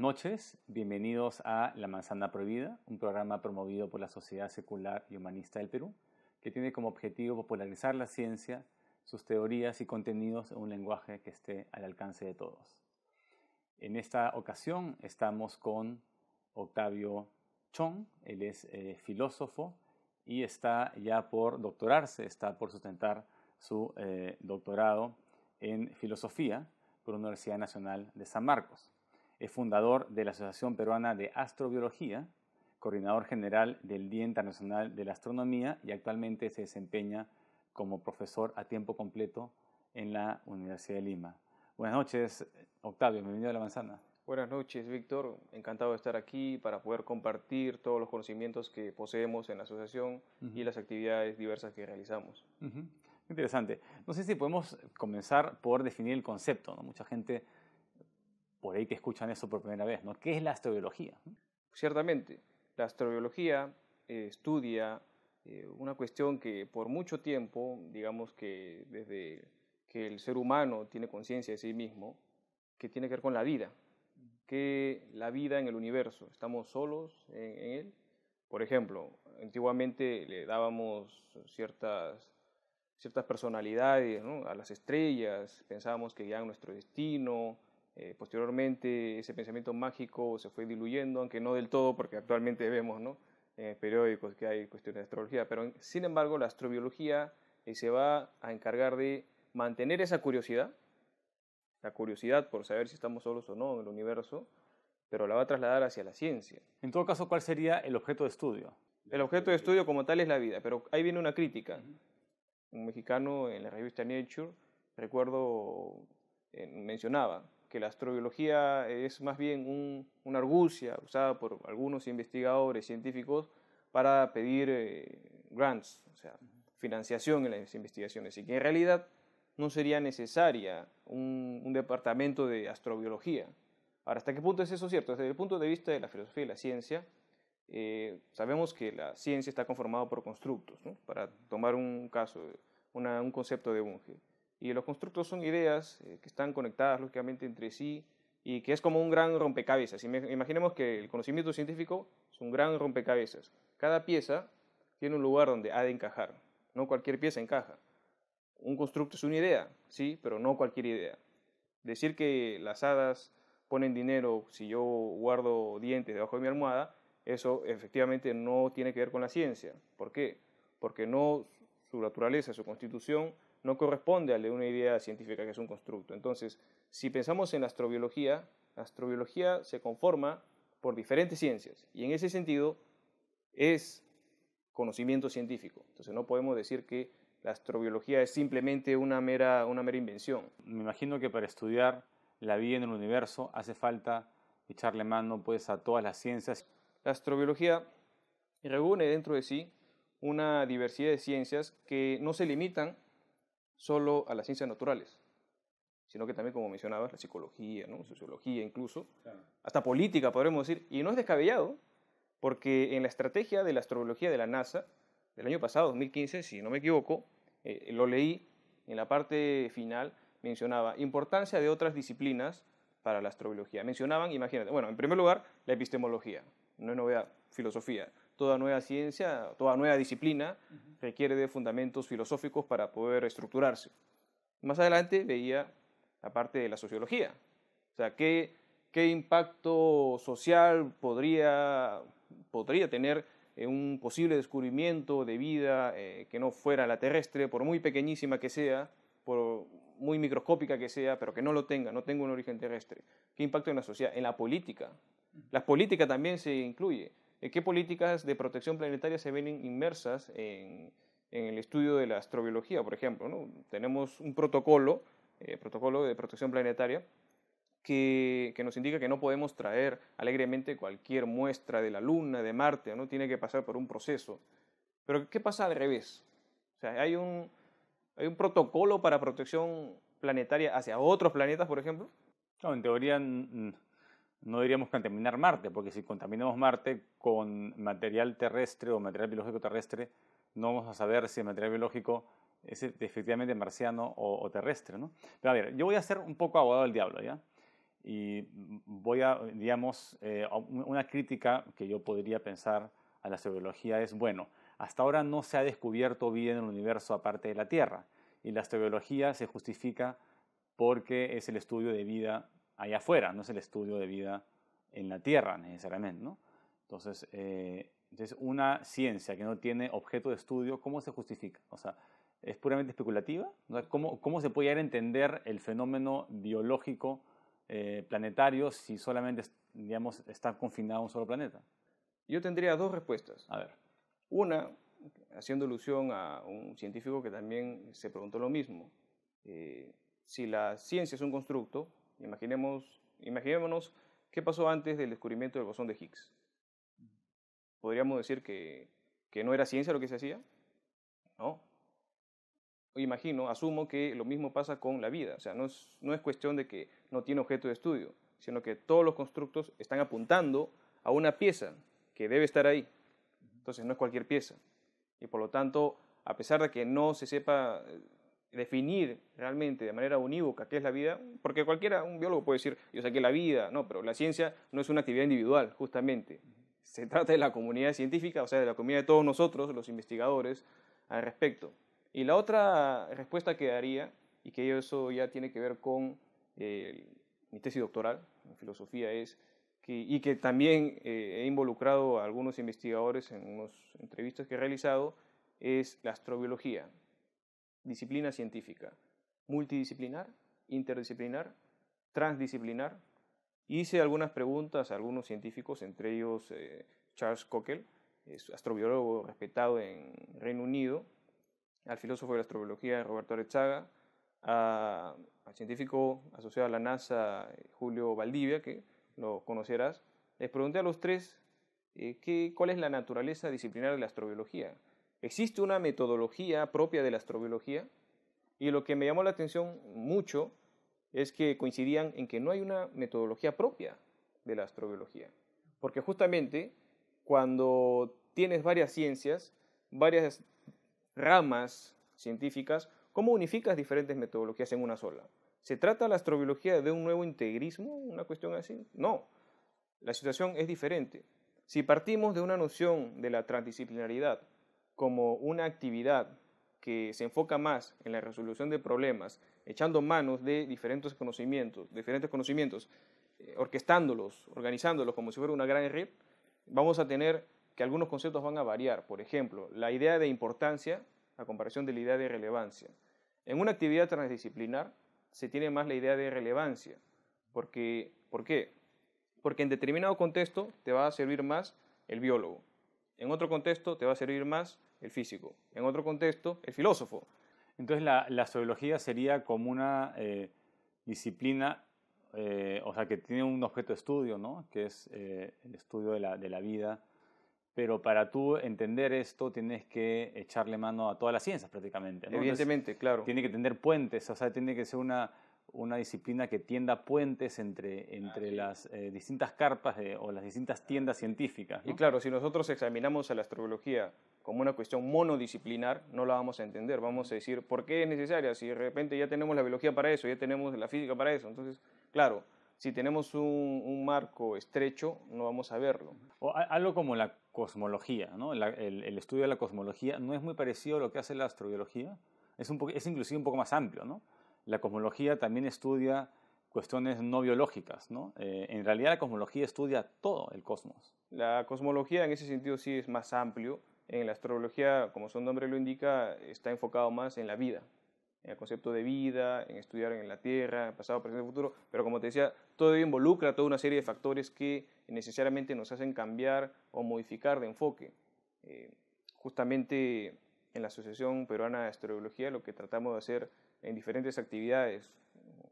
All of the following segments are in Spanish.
noches, bienvenidos a La Manzana Prohibida, un programa promovido por la Sociedad Secular y Humanista del Perú, que tiene como objetivo popularizar la ciencia, sus teorías y contenidos en un lenguaje que esté al alcance de todos. En esta ocasión estamos con Octavio Chong, él es filósofo y está ya por doctorarse, está por sustentar su doctorado en filosofía por la Universidad Nacional de San Marcos. Es fundador de la Asociación Peruana de Astrobiología, coordinador general del Día Internacional de la Astronomía y actualmente se desempeña como profesor a tiempo completo en la Universidad de Lima. Buenas noches, Octavio, bienvenido a La Manzana. Buenas noches, Víctor. Encantado de estar aquí para poder compartir todos los conocimientos que poseemos en la asociación y las actividades diversas que realizamos. Interesante. No sé si podemos comenzar por definir el concepto, ¿no? Mucha gente por ahí que escuchan eso por primera vez, ¿no? ¿Qué es la astrobiología? Ciertamente, la astrobiología estudia una cuestión que por mucho tiempo, digamos que desde que el ser humano tiene conciencia de sí mismo, que tiene que ver con la vida, que la vida en el universo, ¿estamos solos en él? Por ejemplo, antiguamente le dábamos ciertas personalidades, ¿no?, a las estrellas, pensábamos que guiaban nuestro destino. Posteriormente ese pensamiento mágico se fue diluyendo, aunque no del todo, porque actualmente vemos, ¿no?, en periódicos que hay cuestiones de astrología, pero sin embargo la astrobiología se va a encargar de mantener esa curiosidad, la curiosidad por saber si estamos solos o no en el universo, pero la va a trasladar hacia la ciencia. En todo caso, ¿cuál sería el objeto de estudio? El objeto de estudio como tal es la vida, pero ahí viene una crítica. Un mexicano en la revista Nature, recuerdo, mencionaba que la astrobiología es más bien una argucia usada por algunos investigadores científicos para pedir grants, o sea, financiación en las investigaciones, y que en realidad no sería necesaria un departamento de astrobiología. Ahora, ¿hasta qué punto es eso cierto? Desde el punto de vista de la filosofía y la ciencia, sabemos que la ciencia está conformada por constructos, ¿no? Para tomar un caso, un concepto de Bunge. Y los constructos son ideas que están conectadas lógicamente entre sí y que es como un gran rompecabezas. Imaginemos que el conocimiento científico es un gran rompecabezas. Cada pieza tiene un lugar donde ha de encajar. No cualquier pieza encaja. Un constructo es una idea, sí, pero no cualquier idea. Decir que las hadas ponen dinero si yo guardo dientes debajo de mi almohada, eso efectivamente no tiene que ver con la ciencia. ¿Por qué? Porque su naturaleza, su constitución, no corresponde a una idea científica que es un constructo. Entonces, si pensamos en la astrobiología se conforma por diferentes ciencias y en ese sentido es conocimiento científico. Entonces, no podemos decir que la astrobiología es simplemente una mera invención. Me imagino que para estudiar la vida en el universo hace falta echarle mano pues, a todas las ciencias. La astrobiología reúne dentro de sí una diversidad de ciencias que no se limitan solo a las ciencias naturales, sino que también, como mencionabas, la psicología, ¿no?, sociología incluso, claro, hasta política podremos decir, y no es descabellado, porque en la estrategia de la astrobiología de la NASA del año pasado, 2015, si no me equivoco, lo leí en la parte final, mencionaba importancia de otras disciplinas para la astrobiología. Mencionaban, imagínate, bueno, en primer lugar, la epistemología, no es novedad, filosofía. Toda nueva ciencia, toda nueva disciplina requiere de fundamentos filosóficos para poder estructurarse. Más adelante veía la parte de la sociología, o sea, qué impacto social podría tener un posible descubrimiento de vida que no fuera la terrestre, por muy pequeñísima que sea, por muy microscópica que sea, pero que no tenga un origen terrestre. ¿Qué impacto en la sociedad? En la política. La política también se incluye. ¿Qué políticas de protección planetaria se ven inmersas en el estudio de la astrobiología, por ejemplo, ¿no? Tenemos un protocolo de protección planetaria que nos indica que no podemos traer alegremente cualquier muestra de la Luna, de Marte, ¿no? Tiene que pasar por un proceso. Pero ¿qué pasa al revés? O sea, hay un protocolo para protección planetaria hacia otros planetas, por ejemplo. No, en teoría no deberíamos contaminar Marte, porque si contaminamos Marte con material terrestre o material biológico terrestre, no vamos a saber si el material biológico es efectivamente marciano o terrestre, ¿no? Pero a ver, yo voy a ser un poco abogado del diablo, ¿ya? Y voy a, digamos, una crítica que yo podría pensar a la astrobiología es, bueno, hasta ahora no se ha descubierto vida en el universo aparte de la Tierra. Y la astrobiología se justifica porque es el estudio de vida allá afuera, no es el estudio de vida en la Tierra necesariamente, ¿no? Entonces, una ciencia que no tiene objeto de estudio, ¿cómo se justifica? O sea, ¿es puramente especulativa? O sea, ¿cómo se puede llegar a entender el fenómeno biológico planetario si solamente, digamos, está confinado a un solo planeta? Yo tendría dos respuestas. A ver. Una, haciendo alusión a un científico que también se preguntó lo mismo. Si la ciencia es un constructo, imaginémonos qué pasó antes del descubrimiento del bosón de Higgs. ¿Podríamos decir que no era ciencia lo que se hacía? No. Asumo que lo mismo pasa con la vida. O sea, no es cuestión de que no tiene objeto de estudio, sino que todos los constructos están apuntando a una pieza que debe estar ahí. Entonces no es cualquier pieza. Y por lo tanto, a pesar de que no se sepa definir realmente de manera unívoca qué es la vida, porque un biólogo puede decir, yo saqué la vida, no, pero la ciencia no es una actividad individual, justamente. Se trata de la comunidad científica, o sea, de la comunidad de todos nosotros, los investigadores, al respecto. Y la otra respuesta que daría, y que eso ya tiene que ver con mi tesis doctoral en filosofía, y que también he involucrado a algunos investigadores en unas entrevistas que he realizado, es la astrobiología, disciplina científica, multidisciplinar, interdisciplinar, transdisciplinar. Hice algunas preguntas a algunos científicos, entre ellos Charles Cockell, es astrobiólogo respetado en Reino Unido, al filósofo de la astrobiología Roberto Arechaga, al científico asociado a la NASA Julio Valdivia, que lo conocerás. Les pregunté a los tres cuál es la naturaleza disciplinar de la astrobiología. ¿Existe una metodología propia de la astrobiología? Y lo que me llamó la atención mucho es que coincidían en que no hay una metodología propia de la astrobiología. Porque justamente cuando tienes varias ciencias, varias ramas científicas, ¿cómo unificas diferentes metodologías en una sola? ¿Se trata la astrobiología de un nuevo integrismo, una cuestión así? No, la situación es diferente. Si partimos de una noción de la transdisciplinaridad como una actividad que se enfoca más en la resolución de problemas, echando manos de diferentes conocimientos, orquestándolos, organizándolos como si fuera una gran red, vamos a tener que algunos conceptos van a variar. Por ejemplo, la idea de importancia a comparación de la idea de relevancia. En una actividad transdisciplinar se tiene más la idea de relevancia. ¿Por qué? Porque en determinado contexto te va a servir más el biólogo. En otro contexto te va a servir más el físico. En otro contexto, el filósofo. Entonces la astrobiología sería como una disciplina, o sea, que tiene un objeto de estudio, ¿no? Que es el estudio de la vida. Pero para tú entender esto tienes que echarle mano a todas las ciencias prácticamente, ¿no? Evidentemente, entonces, claro. Tiene que tener puentes, o sea, tiene que ser una disciplina que tienda puentes entre las distintas carpas o las distintas tiendas científicas, ¿no? Y claro, si nosotros examinamos a la astrobiología como una cuestión monodisciplinar, no la vamos a entender. Vamos a decir, ¿por qué es necesaria? Si de repente ya tenemos la biología para eso, ya tenemos la física para eso. Entonces, claro, si tenemos un marco estrecho, no vamos a verlo. O algo como la cosmología, ¿no? El estudio de la cosmología no es muy parecido a lo que hace la astrobiología. Es inclusive un poco más amplio, ¿no? La cosmología también estudia cuestiones no biológicas, ¿no? En realidad la cosmología estudia todo el cosmos. La cosmología en ese sentido sí es más amplio. En la astrobiología, como su nombre lo indica, está enfocado más en la vida, en el concepto de vida, en estudiar en la Tierra, pasado, presente, futuro, pero como te decía, todo ello involucra toda una serie de factores que necesariamente nos hacen cambiar o modificar de enfoque. Justamente en la Asociación Peruana de Astrobiología lo que tratamos de hacer en diferentes actividades,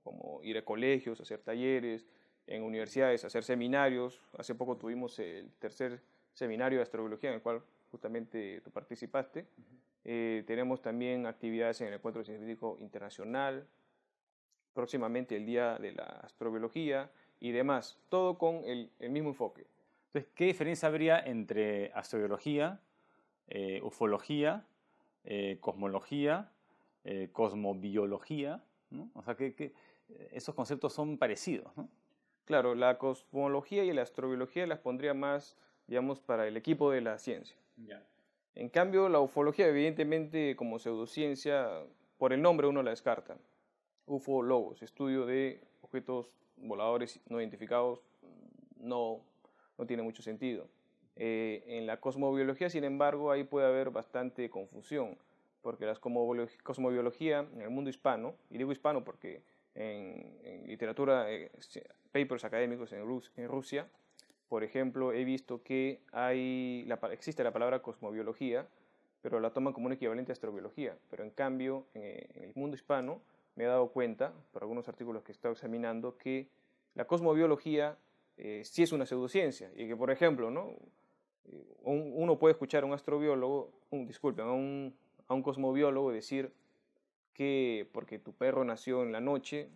como ir a colegios, hacer talleres, en universidades, hacer seminarios. Hace poco tuvimos el tercer seminario de astrobiología en el cual justamente tú participaste. Tenemos también actividades en el Encuentro Científico Internacional, próximamente el Día de la Astrobiología y demás, todo con el mismo enfoque. Entonces, ¿qué diferencia habría entre astrobiología, ufología, cosmología, cosmobiología, ¿no? O sea, que esos conceptos son parecidos, ¿no? Claro, la cosmología y la astrobiología las pondría más, digamos, para el equipo de la ciencia. Ya. En cambio, la ufología, evidentemente, como pseudociencia, por el nombre uno la descarta. Ufologos, estudio de objetos voladores no identificados, no, no tiene mucho sentido. En la cosmobiología, sin embargo, ahí puede haber bastante confusión, porque la cosmobiología en el mundo hispano, y digo hispano porque en literatura, papers académicos en Rusia, por ejemplo, he visto que existe la palabra cosmobiología, pero la toman como un equivalente a astrobiología. Pero en cambio, en el mundo hispano, me he dado cuenta, por algunos artículos que he estado examinando, que la cosmobiología sí es una pseudociencia. Y que, por ejemplo, ¿no? Uno puede escuchar a un astrobiólogo, a un cosmobiólogo decir que porque tu perro nació en la noche,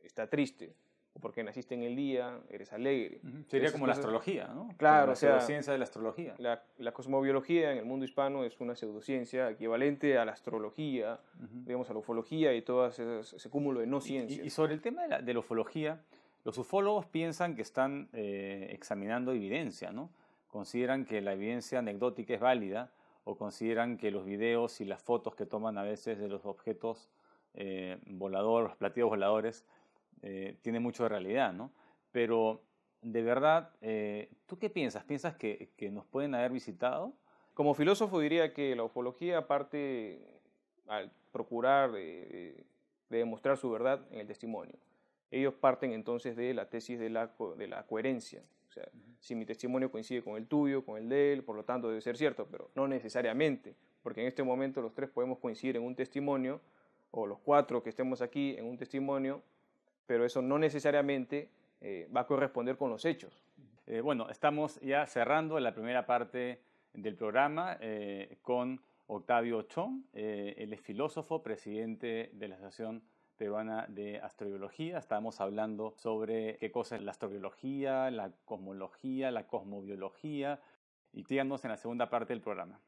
está triste, o porque naciste en el día, eres alegre. Sería Esas como la cosas, astrología, ¿no? Como claro, la o sea, pseudociencia de la astrología. la cosmobiología en el mundo hispano es una pseudociencia equivalente a la astrología, digamos, a la ufología y todo ese cúmulo de no ciencias. Y sobre el tema de la ufología, los ufólogos piensan que están examinando evidencia, ¿no? Consideran que la evidencia anecdótica es válida o consideran que los videos y las fotos que toman a veces de los objetos voladores, platillos voladores, tienen mucho de realidad, ¿no? Pero, de verdad, ¿tú qué piensas? ¿Piensas que nos pueden haber visitado? Como filósofo diría que la ufología, aparte, al procurar de demostrar su verdad en el testimonio, ellos parten entonces de la tesis de la coherencia. O sea, si mi testimonio coincide con el tuyo, con el de él, por lo tanto debe ser cierto, pero no necesariamente, porque en este momento los tres podemos coincidir en un testimonio, o los cuatro que estemos aquí en un testimonio, pero eso no necesariamente va a corresponder con los hechos. Bueno, estamos ya cerrando la primera parte del programa con Octavio Chong. Él es filósofo, presidente de la Asociación Peruana de Astrobiología. Estábamos hablando sobre qué cosa es la astrobiología, la cosmología, la cosmobiología. Y síganos en la segunda parte del programa.